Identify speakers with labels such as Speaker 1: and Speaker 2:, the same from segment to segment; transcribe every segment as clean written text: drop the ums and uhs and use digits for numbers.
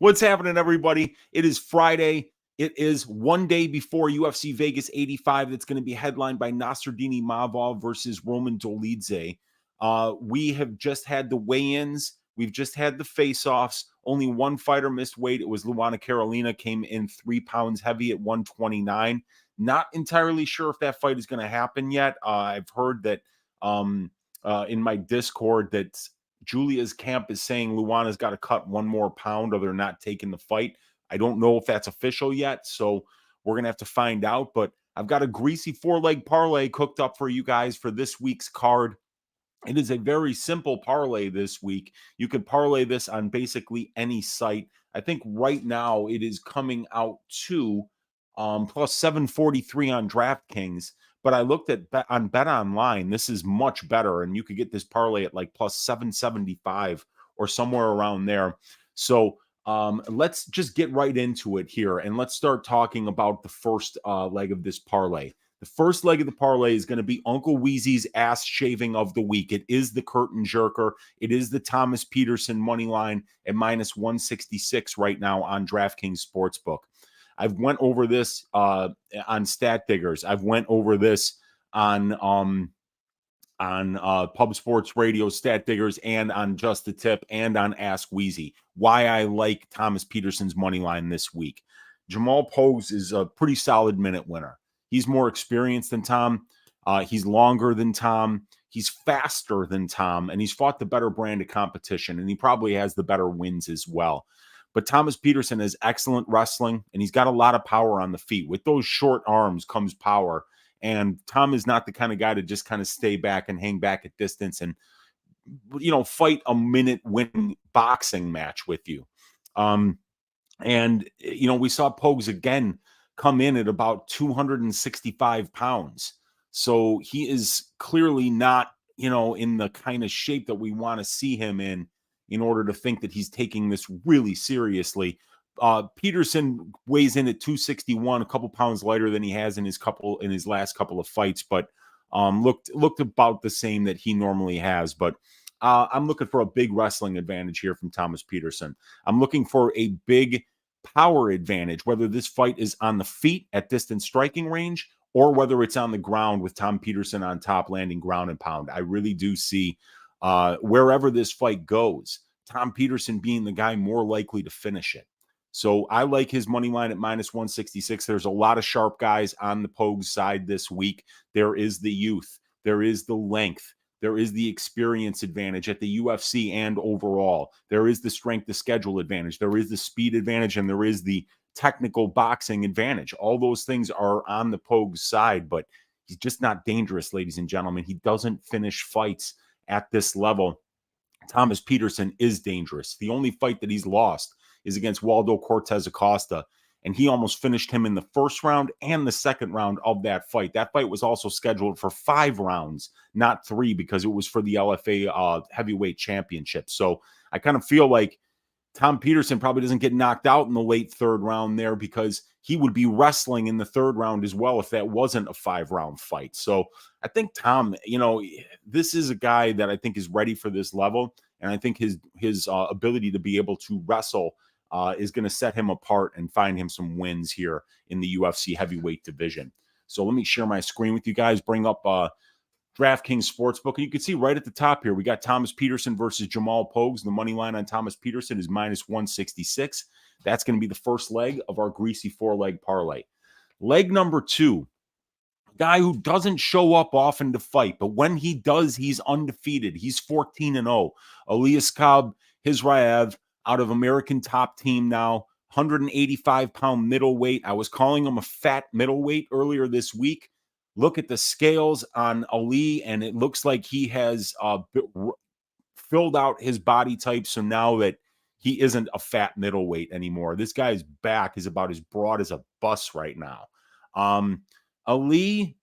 Speaker 1: What's happening, everybody? It is Friday. It is one day before UFC Vegas 85 that's going to be headlined by Nasruddin Imavov versus Roman Dolidze. We have just had the weigh-ins. We've just had the face-offs. Only one fighter missed weight. It was Luana Carolina, came in 3 pounds heavy at 129. Not entirely sure if that fight is going to happen yet. I've heard that in my Discord that Julia's camp is saying Luana's got to cut 1 more pound or they're not taking the fight. I don't know if that's official yet, so we're going to have to find out. But I've got a greasy 4-leg parlay cooked up for you guys for this week's card. It is a very simple parlay this week. You can parlay this on basically any site. I think right now it is coming out to plus 743 on DraftKings. But I looked at on Bet Online. This is much better, and you could get this parlay at like plus 775 or somewhere around there. So let's just get right into it here, and let's start talking about the first leg of this parlay. The first leg of the parlay is going to be Uncle Weezy's ass shaving of the week. It is the curtain jerker. It is the Thomas Peterson money line at minus 166 right now on DraftKings Sportsbook. I've went over this on Stat Diggers. I've went over this on Pub Sports Radio, Stat Diggers, and on Just the Tip, and on Ask Weezy. Why I like Thomas Peterson's money line this week. Jamal Pogues is a pretty solid minute winner. He's more experienced than Tom. He's longer than Tom. He's faster than Tom, and he's fought the better brand of competition, and he probably has the better wins as well. But Thomas Peterson has excellent wrestling, and he's got a lot of power on the feet. With those short arms comes power, and Tom is not the kind of guy to just kind of stay back and hang back at distance and, fight a minute-winning boxing match with you. We saw Pogues again come in at about 265 pounds. So he is clearly not, in the kind of shape that we want to see him in order to think that he's taking this really seriously. Peterson weighs in at 261, a couple pounds lighter than he has in his last couple of fights, but looked about the same that he normally has. But I'm looking for a big wrestling advantage here from Thomas Peterson. I'm looking for a big power advantage, whether this fight is on the feet at distance striking range or whether it's on the ground with Tom Peterson on top landing ground and pound. I really do see wherever this fight goes, Tom Peterson being the guy more likely to finish it. So I like his money line at minus 166. There's a lot of sharp guys on the Pogues side this week. There is the youth. There is the length. There is the experience advantage at the UFC and overall. There is the strength of schedule advantage. There is the speed advantage, and there is the technical boxing advantage. All those things are on the Pogues side, but he's just not dangerous, ladies and gentlemen. He doesn't finish fights at this level. Thomas Peterson is dangerous. The only fight that he's lost is against Waldo Cortez Acosta, and he almost finished him in the first round and the second round of that fight. That fight was also scheduled for 5 rounds, not 3, because it was for the LFA heavyweight championship. So I kind of feel like Tom Peterson probably doesn't get knocked out in the late 3rd round there, because he would be wrestling in the 3rd round as well if that wasn't a 5-round fight. So I think Tom, this is a guy that I think is ready for this level, and I think his ability to be able to wrestle is going to set him apart and find him some wins here in the UFC heavyweight division. So let me share my screen with you guys, bring up DraftKings Sportsbook. And you can see right at the top here, we got Thomas Peterson versus Jamal Pogues. The money line on Thomas Peterson is minus 166. That's going to be the first leg of our greasy 4-leg parlay. Leg number 2, guy who doesn't show up often to fight, but when he does, he's undefeated. He's 14-0. Eliaskab Hizraev, out of American Top Team now, 185-pound middleweight. I was calling him a fat middleweight earlier this week. Look at the scales on Ali, and it looks like he has filled out his body type, so now that he isn't a fat middleweight anymore. This guy's back is about as broad as a bus right now. Ali,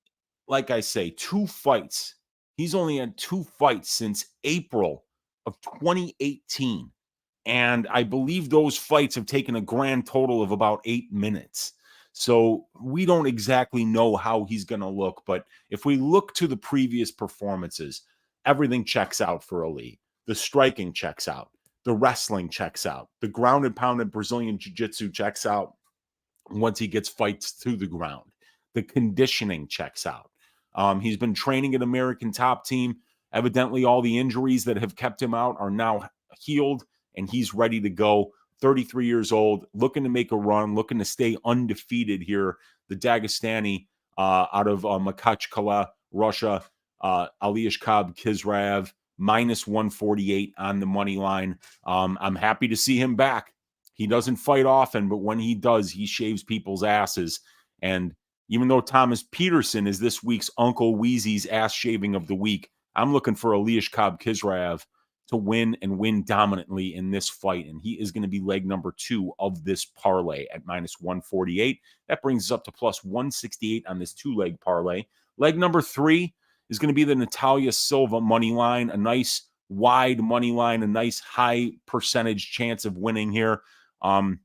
Speaker 1: like I say, 2 fights. He's only had 2 fights since April of 2018. And I believe those fights have taken a grand total of about 8 minutes. So we don't exactly know how he's going to look. But if we look to the previous performances, everything checks out for Ali. The striking checks out. The wrestling checks out. The ground and pounded Brazilian jiu-jitsu checks out once he gets fights to the ground. The conditioning checks out. He's been training at American Top Team. Evidently, all the injuries that have kept him out are now healed, and he's ready to go. 33 years old, looking to make a run, looking to stay undefeated here. The Dagestani out of Makhachkala, Russia, Aliashkab Kizraev, minus 148 on the money line. I'm happy to see him back. He doesn't fight often, but when he does, he shaves people's asses. And even though Thomas Peterson is this week's Uncle Weezy's ass shaving of the week, I'm looking for Aliashkab Kizraev to win and win dominantly in this fight. And he is going to be leg number 2 of this parlay at minus 148. That brings us up to plus 168 on this 2-leg parlay. Leg number 3 is going to be the Natalia Silva money line, a nice wide money line, a nice high percentage chance of winning here. I'm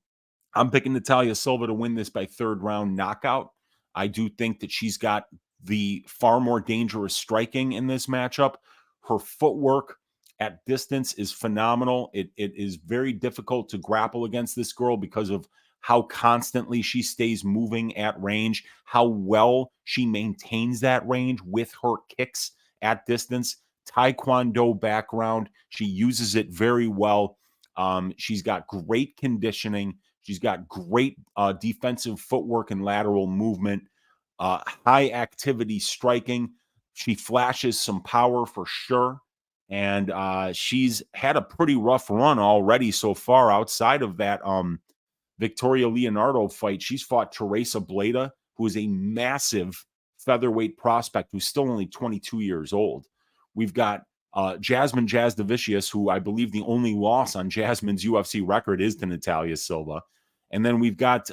Speaker 1: picking Natalia Silva to win this by 3rd round knockout. I do think that she's got the far more dangerous striking in this matchup. Her footwork at distance is phenomenal. It is very difficult to grapple against this girl because of how constantly she stays moving at range, how well she maintains that range with her kicks at distance. Taekwondo background. She uses it very well. She's got great conditioning. She's got great defensive footwork and lateral movement, high activity striking. She flashes some power for sure. And she's had a pretty rough run already so far outside of that Victoria Leonardo fight. She's fought Teresa Bleda, who is a massive featherweight prospect who's still only 22 years old. We've got Jasmine Jasdavicius, who I believe the only loss on Jasmine's UFC record is to Natalia Silva. And then we've got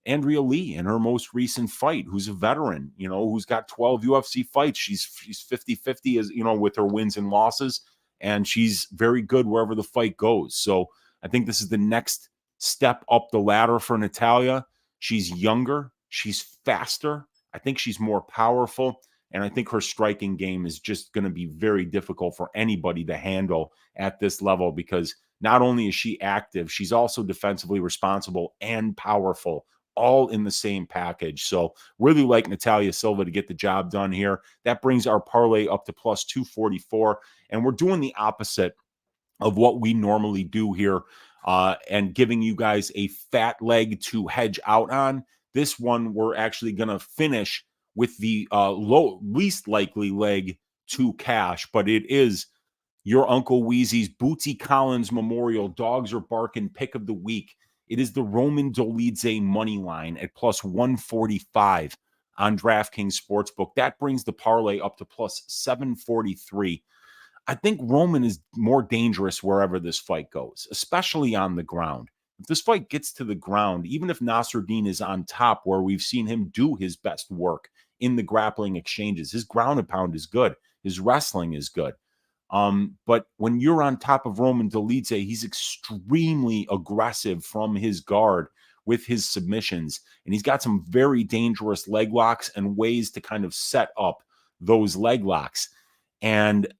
Speaker 1: Andrea Lee in her most recent fight, who's a veteran, who's got 12 UFC fights. She's 50-50 as with her wins and losses, and she's very good wherever the fight goes. So I think this is the next step up the ladder for Natalia. She's younger, she's faster. I think she's more powerful, and I think her striking game is just going to be very difficult for anybody to handle at this level, because not only is she active, she's also defensively responsible and powerful, all in the same package. So really like Natalia Silva to get the job done here. That brings our parlay up to plus 244. And we're doing the opposite of what we normally do here and giving you guys a fat leg to hedge out on. This one, we're actually going to finish with the least likely leg to cash, but it is your Uncle Weezy's Bootsy Collins Memorial Dogs Are Barking pick of the week. It is the Roman Dolidze money line at plus 145 on DraftKings Sportsbook. That brings the parlay up to plus 743. I think Roman is more dangerous wherever this fight goes, especially on the ground. If this fight gets to the ground, even if Nasruddin is on top, where we've seen him do his best work in the grappling exchanges, his ground and pound is good. His wrestling is good. But when you're on top of Roman Dolidze, he's extremely aggressive from his guard with his submissions. And he's got some very dangerous leg locks and ways to kind of set up those leg locks. And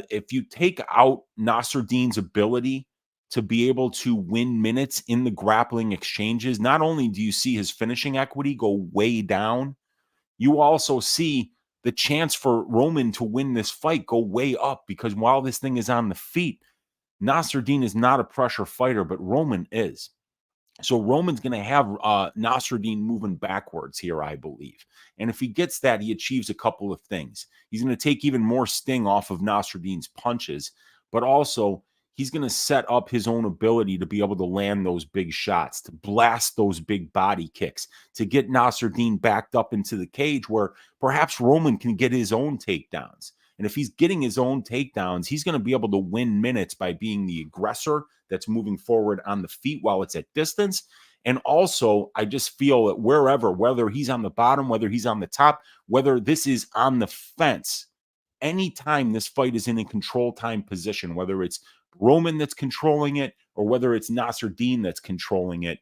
Speaker 1: if you take out Nasruddin's ability to be able to win minutes in the grappling exchanges, not only do you see his finishing equity go way down, you also see the chance for Roman to win this fight go way up, because while this thing is on the feet, Nasruddin is not a pressure fighter, but Roman is. So Roman's going to have Nasruddin moving backwards here, I believe. And if he gets that, he achieves a couple of things. He's going to take even more sting off of Nasruddin's punches, but also he's going to set up his own ability to be able to land those big shots, to blast those big body kicks, to get Nasruddin backed up into the cage where perhaps Roman can get his own takedowns. And if he's getting his own takedowns, he's going to be able to win minutes by being the aggressor that's moving forward on the feet while it's at distance. And also, I just feel that wherever, whether he's on the bottom, whether he's on the top, whether this is on the fence, anytime this fight is in a control time position, whether it's Roman that's controlling it or whether it's Nasruddin that's controlling it,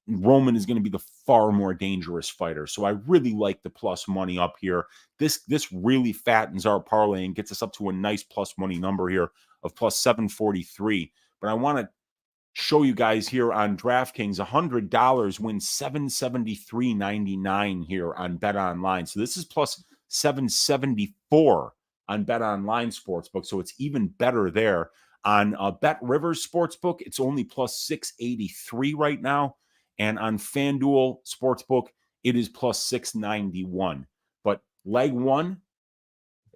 Speaker 1: Roman is going to be the far more dangerous fighter. So I really like the plus money up here. This really fattens our parlay and gets us up to a nice plus money number here of plus 743. But I want to show you guys here on DraftKings, $100 wins $773.99 here on Bet Online. So this is plus 774 on Bet Online Sportsbook. So it's even better there. On Bet Rivers Sportsbook, it's only plus 683 right now. And on FanDuel Sportsbook, it is plus 691. But leg one,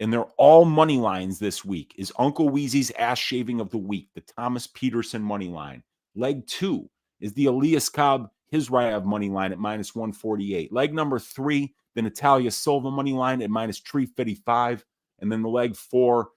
Speaker 1: and they're all money lines this week, is Uncle Weezy's ass shaving of the week, the Thomas Peterson money line. Leg two is the Elias Cobb, his Rayav money line at minus 148. Leg number three, the Natalia Silva money line at minus 355. And then the leg four,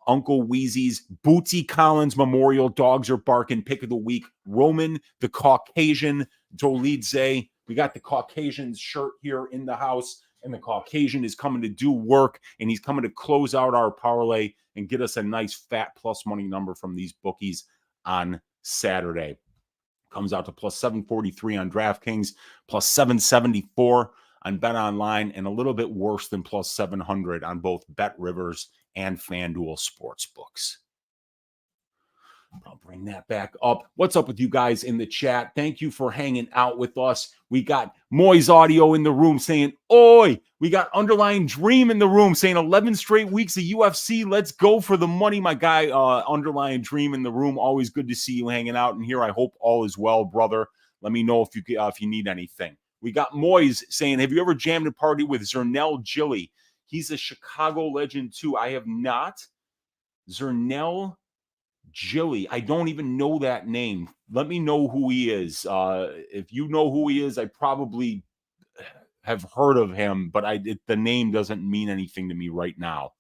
Speaker 1: Uncle Weezy's Bootsy Collins Memorial Dogs Are Barking pick of the week. Roman, the Caucasian, Dolidze. We got the Caucasian shirt here in the house, and the Caucasian is coming to do work, and he's coming to close out our parlay and get us a nice fat plus money number from these bookies on Saturday. Comes out to plus 743 on DraftKings, plus 774 on Bet Online, and a little bit worse than plus 700 on both Bet Rivers and FanDuel Sportsbooks. I'll bring that back up. What's up with you guys in the chat? Thank you for hanging out with us. We got Moy's Audio in the room saying, oi. We got Underlying Dream in the room saying 11 straight weeks of UFC. Let's go for the money. My guy, Underlying Dream in the room. Always good to see you hanging out in here. I hope all is well, brother. Let me know if you need anything. We got Moy's saying, have you ever jammed a party with Zernell Gilly? He's a Chicago legend too. I have not. Zernell Gilly, I don't even know that name. Let me know who he is. If you know who he is, I probably have heard of him, but the name doesn't mean anything to me right now.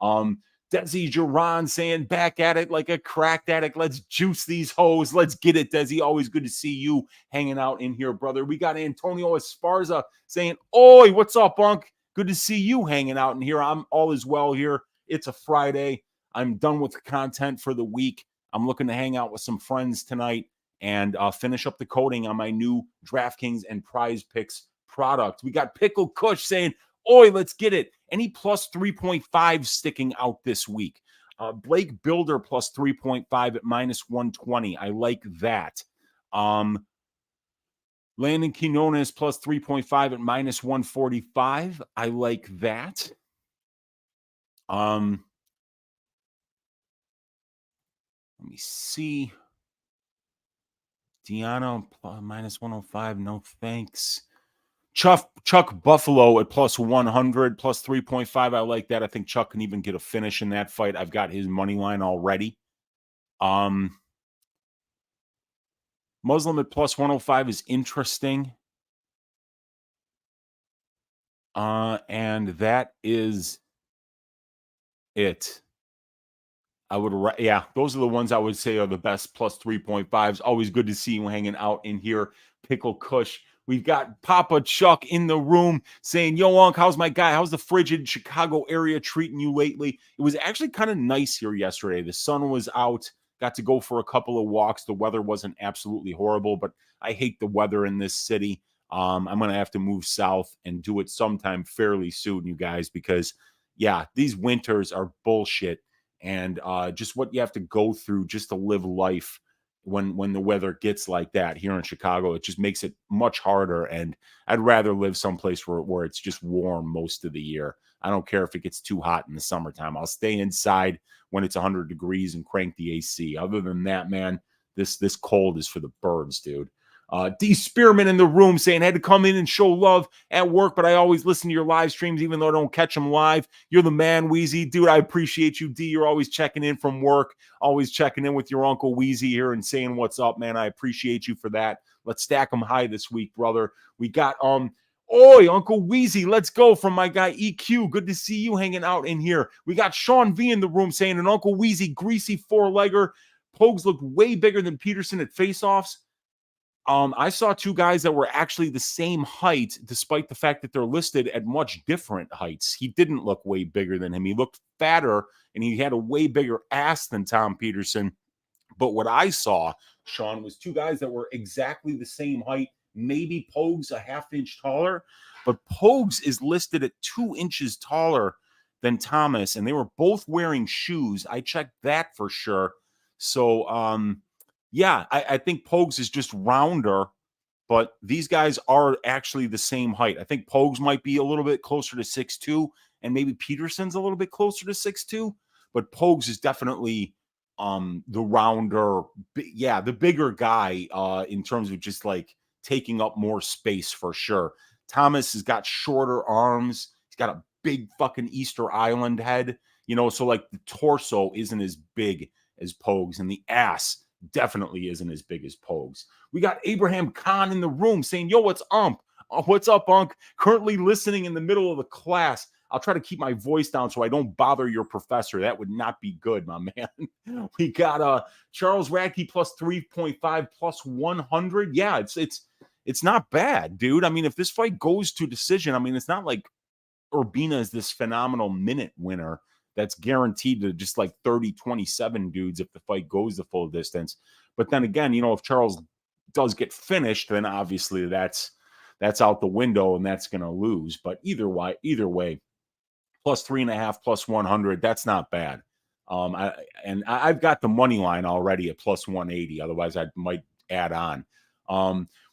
Speaker 1: Desi Duran saying, back at it like a cracked addict. Let's juice these hoes. Let's get it, Desi. Always good to see you hanging out in here, brother. We got Antonio Esparza saying, oi, what's up, Unc? Good to see you hanging out in here. I'm all is well here. It's a Friday. I'm done with the content for the week. I'm looking to hang out with some friends tonight and finish up the coding on my new DraftKings and Prize Picks product. We got Pickle Kush saying, oi, let's get it. Any plus 3.5 sticking out this week. Blake Builder plus 3.5 at minus 120. I like that. Landon Quinones plus 3.5 at minus 145. I like that. Let me see. Deanna minus 105. No thanks. Chuck Buffalo at plus 100, plus 3.5. I like that. I think Chuck can even get a finish in that fight. I've got his money line already. Muslim at plus 105 is interesting. And that is it. Those are the ones I would say are the best plus 3.5s. Always good to see you hanging out in here. Pickle Kush. We've got Papa Chuck in the room saying, yo, Unc, how's my guy? How's the frigid Chicago area treating you lately? It was actually kind of nice here yesterday. The sun was out. Got to go for a couple of walks. The weather wasn't absolutely horrible, but I hate the weather in this city. I'm going to have to move south and do it sometime fairly soon, you guys, because, these winters are bullshit. And just what you have to go through just to live life when the weather gets like that here in Chicago, it just makes it much harder. And I'd rather live someplace where it's just warm most of the year. I don't care if it gets too hot in the summertime. I'll stay inside when it's 100 degrees and crank the AC. Other than that, man, this cold is for the birds, dude. D. Spearman in the room saying, had to come in and show love at work, but I always listen to your live streams, even though I don't catch them live. You're the man, Weezy. Dude, I appreciate you, D. You're always checking in from work, always checking in with your Uncle Weezy here and saying what's up, man. I appreciate you for that. Let's stack them high this week, brother. We got, oi, Uncle Weezy, let's go from my guy EQ. Good to see you hanging out in here. We got Sean V in the room saying an Uncle Weezy greasy four-legger. Pogues looked way bigger than Peterson at face-offs. I saw two guys that were actually the same height, despite the fact that they're listed at much different heights. He didn't look way bigger than him. He looked fatter, and he had a way bigger ass than Tom Peterson. But what I saw, Sean, was two guys that were exactly the same height, maybe Pogues a half inch taller. But Pogues is listed at 2 inches taller than Thomas, and they were both wearing shoes. I checked that for sure. So, Yeah, I think Pogues is just rounder, but these guys are actually the same height. I think Pogues might be a little bit closer to 6'2", and maybe Peterson's a little bit closer to 6'2", but Pogues is definitely the rounder, yeah, the bigger guy in terms of just like taking up more space for sure. Thomas has got shorter arms. He's got a big fucking Easter Island head, so like the torso isn't as big as Pogues, and the ass definitely isn't as big as Pogues. We got Abraham Khan in the room saying, yo, what's up? What's up, Unc? Currently listening in the middle of the class. I'll try to keep my voice down so I don't bother your professor. That would not be good, my man. We got Charles Radke plus 3.5 plus 100. Yeah, it's not bad, dude. I mean, if this fight goes to decision, I mean, it's not like Urbina is this phenomenal minute winner that's guaranteed to just like 30-27 dudes if the fight goes the full distance. But then again, if Charles does get finished, then obviously that's out the window and that's going to lose. But either way, plus 3.5, plus 100, that's not bad. I've got the money line already at plus 180. Otherwise, I might add on.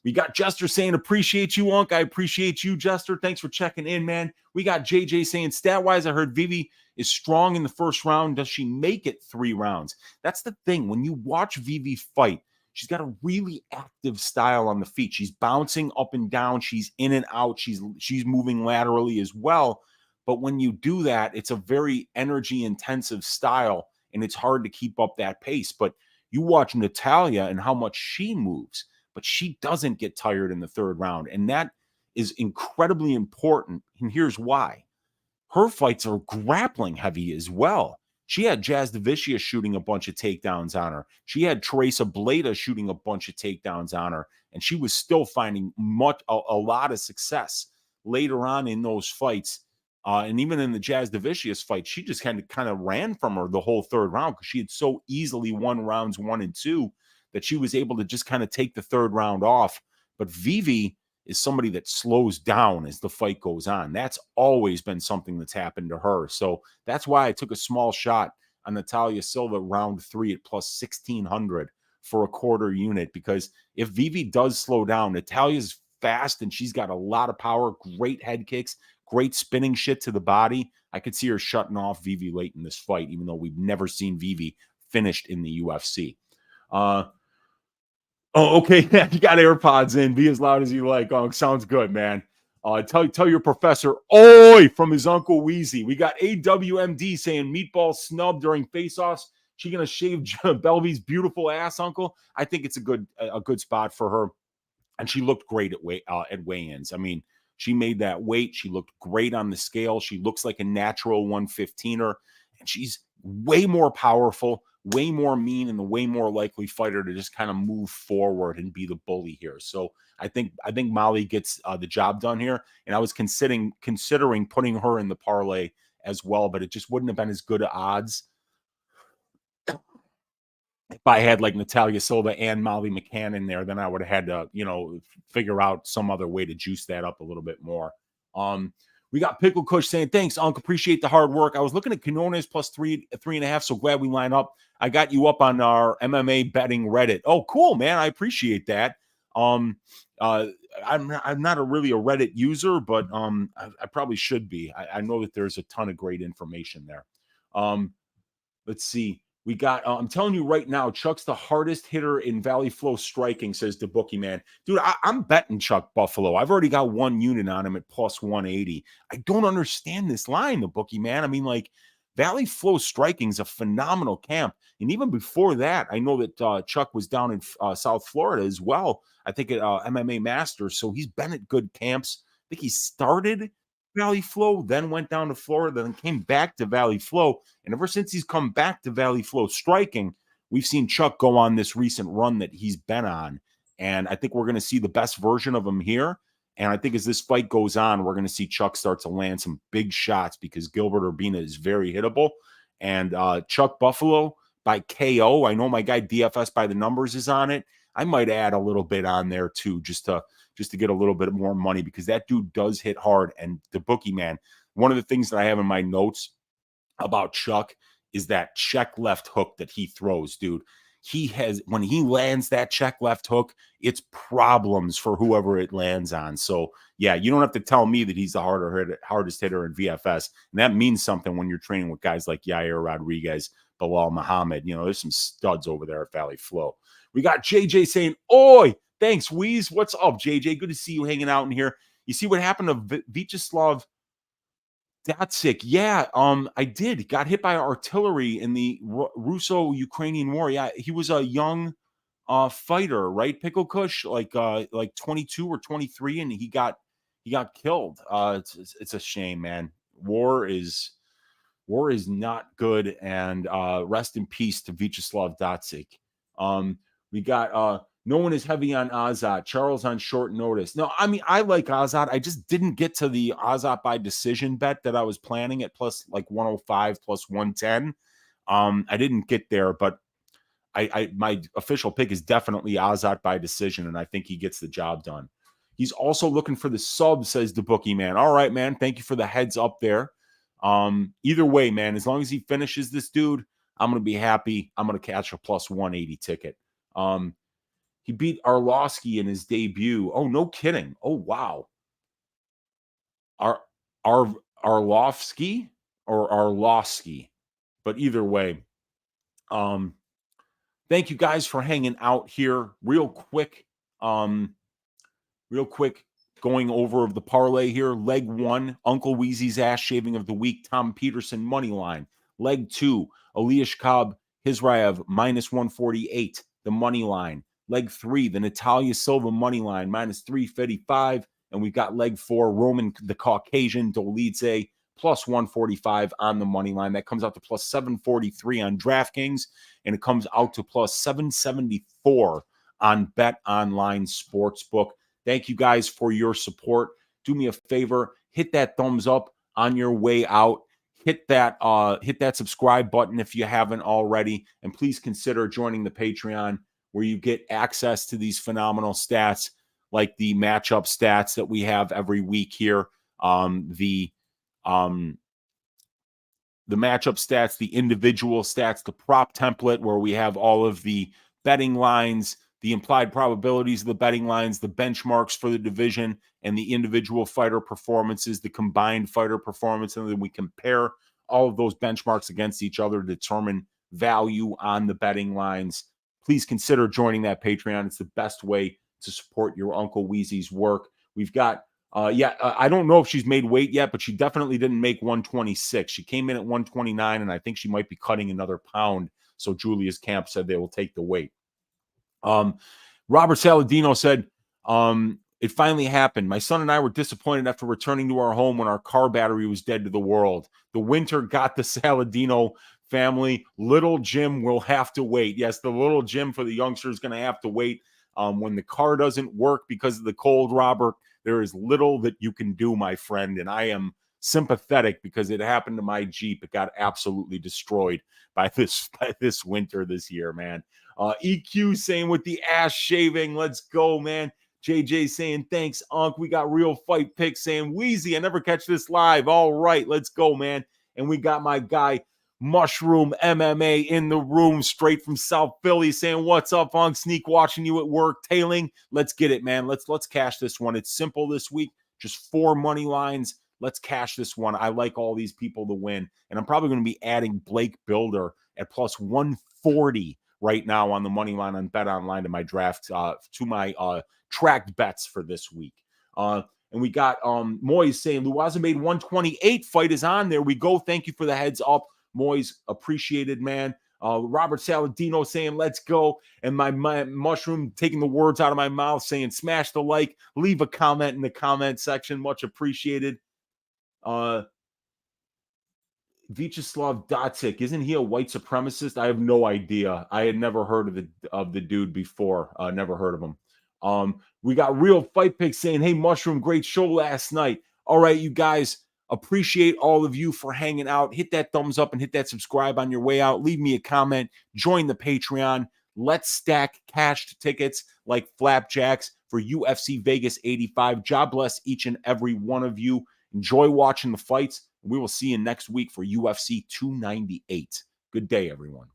Speaker 1: We got Jester saying, appreciate you, Unc. I appreciate you, Jester. Thanks for checking in, man. We got JJ saying, stat-wise, I heard Vivi is strong in the first round. Does she make it 3 rounds? That's the thing. When you watch Vivi fight, she's got a really active style on the feet. She's bouncing up and down. She's in and out. She's moving laterally as well. But when you do that, it's a very energy-intensive style, and it's hard to keep up that pace. But you watch Natalia and how much she moves, but she doesn't get tired in the 3rd round. And that is incredibly important. And here's why. Her fights are grappling heavy as well. She had Jazz Davicius shooting a bunch of takedowns on her. She had Teresa Bleda shooting a bunch of takedowns on her. And she was still finding a lot of success later on in those fights. And even in the Jazz Davicius fight, she just kind of ran from her the whole 3rd round because she had so easily won rounds 1 and 2 that she was able to just kind of take the 3rd round off. But Vivi is somebody that slows down as the fight goes on. That's always been something that's happened to her. So that's why I took a small shot on Natalia Silva round 3 at plus 1,600 for a quarter unit, because if Vivi does slow down, Natalia's fast and she's got a lot of power, great head kicks, great spinning shit to the body. I could see her shutting off Vivi late in this fight, even though we've never seen Vivi finished in the UFC. Oh, okay. You got AirPods in. Be as loud as you like. Oh, sounds good, man. Tell your professor, oi, from his Uncle Weezy. We got AWMD saying meatball snub during face-offs. She gonna shave Belvy's beautiful ass, Uncle? I think it's a good spot for her. And she looked great at weigh-ins. I mean, she made that weight. She looked great on the scale. She looks like a natural 115er, and she's way more powerful, way more mean, and the way more likely fighter to just kind of move forward and be the bully here. So I think Molly gets the job done here, and I was considering putting her in the parlay as well, but it just wouldn't have been as good odds if I had like Natalia Silva and Molly McCann in there. Then I would have had to, figure out some other way to juice that up a little bit more. We got Pickle Kush saying, thanks, Unc. Appreciate the hard work. I was looking at Quinones plus 3.5. So glad we line up. I got you up on our MMA betting Reddit. Oh, cool, man. I appreciate that. I'm not really a Reddit user, but I probably should be. I know that there's a ton of great information there. Let's see. We got, I'm telling you right now, Chuck's the hardest hitter in Valley Flow striking, says the bookie man. Dude, I'm betting Chuck Buffalo. I've already got 1 unit on him at plus 180. I don't understand this line, the bookie man. I mean, like, Valley Flow striking is a phenomenal camp. And even before that, I know that Chuck was down in South Florida as well. I think at MMA Masters. So he's been at good camps. I think he started Valley Flow, then went down to Florida, then came back to Valley Flow. And ever since he's come back to Valley Flow striking, we've seen Chuck go on this recent run that he's been on. And I think we're going to see the best version of him here. And I think as this fight goes on, we're going to see Chuck start to land some big shots because Gilbert Urbina is very hittable. And Chuck Buffalo by KO, I know my guy DFS by the numbers is on it. I might add a little bit on there too, just to get a little bit more money, because that dude does hit hard. And the bookie man, one of the things that I have in my notes about Chuck is that check left hook that he throws, dude. when he lands that check left hook, it's problems for whoever it lands on. So yeah, you don't have to tell me that he's the hardest hitter in VFS. And that means something when you're training with guys like Yair Rodriguez, Bilal Muhammad. There's some studs over there at Valley Flow. We got JJ saying, oi, thanks, Weez. What's up, JJ? Good to see you hanging out in here. You see what happened to Vyacheslav Datsik? Yeah, I did. Got hit by artillery in the Russo-Ukrainian war. Yeah, he was a young fighter, right? Pickle Kush, like 22 or 23, and he got killed. It's a shame, man. War is not good, and rest in peace to Vyacheslav Datsik. We got no one is heavy on Azat. Charles on short notice. No, I mean, I like Azat. I just didn't get to the Azat by decision bet that I was planning at plus like 105 plus 110. I didn't get there, but my official pick is definitely Azat by decision, and I think he gets the job done. He's also looking for the sub, says the bookie man. All right, man. Thank you for the heads up there. Either way, man, as long as he finishes this dude, I'm going to be happy. I'm going to catch a plus 180 ticket. He beat Arlovsky in his debut. Oh, no kidding. Oh, wow. Arlovsky or Arlovsky. But either way, thank you guys for hanging out here. Real quick, going over of the parlay here. Leg 1, Uncle Weezy's ass shaving of the week, Tom Peterson money line. Leg 2, Elias Cobb, Hizraev minus 148, the money line. Leg 3, the Natalia Silva money line, minus 355. And we've got leg 4, Roman the Caucasian, Dolidze, plus 145 on the money line. That comes out to plus 743 on DraftKings, and it comes out to plus 774 on Bet Online Sportsbook. Thank you guys for your support. Do me a favor, hit that thumbs up on your way out. Hit that subscribe button if you haven't already, and please consider joining the Patreon, where you get access to these phenomenal stats, like the matchup stats that we have every week here. The matchup stats, the individual stats, the prop template, where we have all of the betting lines, the implied probabilities of the betting lines, the benchmarks for the division, and the individual fighter performances, the combined fighter performance, and then we compare all of those benchmarks against each other to determine value on the betting lines. Please consider joining that Patreon. It's the best way to support your Uncle Weezy's work. We've got I don't know if she's made weight yet, but she definitely didn't make 126. She came in at 129, and I think she might be cutting another pound. So Julius Camp said they will take the weight. Robert Saladino said, it finally happened. My son and I were disappointed after returning to our home when our car battery was dead to the world. The winter got the Saladino family. Little Jim will have to wait. Yes, the little Jim for the youngster is going to have to wait. When the car doesn't work because of the cold, Robert, there is little that you can do, my friend. And I am sympathetic because it happened to my Jeep. It got absolutely destroyed by this winter this year, man. EQ saying with the ass shaving, let's go, man. JJ saying, thanks, Unc. We got Real Fight Pick saying, Weezy, I never catch this live. All right, let's go, man. And we got my guy, Mushroom MMA in the room, straight from South Philly, saying, what's up, Unc? Sneak watching you at work. Tailing, let's get it, man. Let's cash this one. It's simple this week. Just 4 money lines. Let's cash this one. I like all these people to win. And I'm probably going to be adding Blake Builder at plus 140 right now on the money line on Bet Online to my draft, to my tracked bets for this week. And we got Moyes saying Luaza made 128. Fight is on. There we go. Thank you for the heads up, Moyes. Appreciated, man. Robert Saladino saying let's go. And my Mushroom taking the words out of my mouth saying smash the like. Leave a comment in the comment section. Much appreciated. Vyacheslav Datsik, isn't he a white supremacist? I have no idea. I had never heard of the dude before. Never heard of him. We got Real Fight Pick saying, hey, Mushroom, great show last night. All right, you guys, appreciate all of you for hanging out. Hit that thumbs up and hit that subscribe on your way out. Leave me a comment. Join the Patreon. Let's stack cashed tickets like flapjacks for UFC Vegas 85. God bless each and every one of you. Enjoy watching the fights. We will see you next week for UFC 298. Good day, everyone.